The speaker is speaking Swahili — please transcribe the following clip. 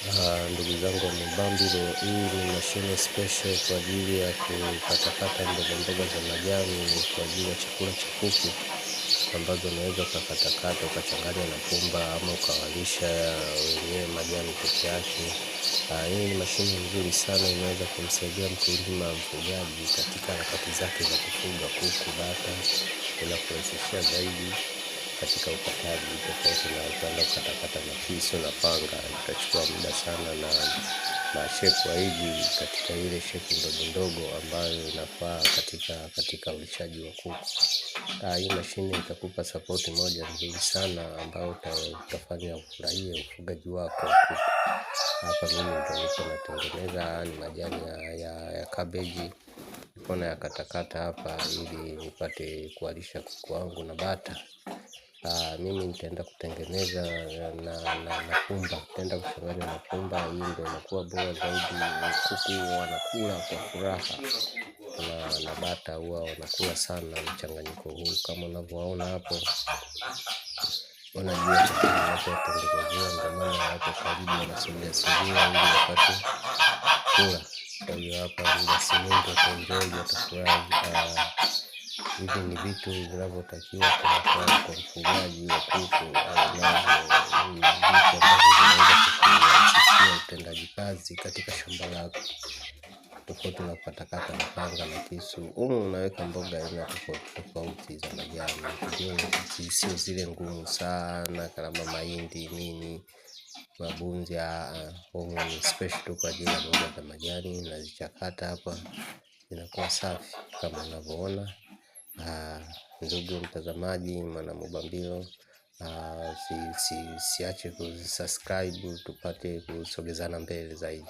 Ndugu zangu wa Mubambilo, hii ni mashine special kwa ajili ya kukatakata mboga za majani kwa ajili ya chakula cha kuku, ambazo unaweza ukakatakata ukachanganya na pumba ama ukawalisha wenyewe majani peke yake. Hii ni mashine nzuri sana, inaweza kumsaidia mkulima mfugaji katika harakati zake za kufuga kuku, bata, ila kurahisishia zaidi katika ukataji, tofauti na kwenda kukatakata na kisu na panga. Itachukua muda sana na shepu haiji katika ile shepu ndogo ambayo inafaa katika ulishaji wa kuku. Hii mashine itakupa support moja nzuri sana ambayo utafanya ufurahie ufugaji wako wa kuku. Hapa mimi ndio niko natengeneza ni majani ya cabbage, niko na yakatakata hapa ili nipate kuwalisha kuku wangu na bata. Mimi nitaenda kutengeneza na pumba, nitaenda kuchanganya na pumba. Hii ndio inakuwa bora zaidi. Kuku wanakula kwa furaha na bata huwa wanakula sana mchanganyiko huu, kama unavyoona hapo. Wanajua chakula kinachotengenezwa, ndio maana hapo karibu wanasogea ili wapate kula. Kwa hiyo hapa muda si mwingi wataenjoy, watafurahi. Hivi ni vitu vinavyotakiwa kwa mfugaji wa kuku, vitu ambavyo vinaweza kukurahisishia utendaji kazi katika shamba lako, tofauti na kukatakata na panga na kisu. Unaweka mboga aina tofauti za majani, sio zile ngumu sana kama mahindi nini, mabunzi. Ni special tu kwa ajili ya mboga za majani, na zichakata hapa zinakuwa safi kama unavyoona. Ndugu mtazamaji, mwana Mubambilo, siache kusubscribe tupate kusogezana mbele zaidi.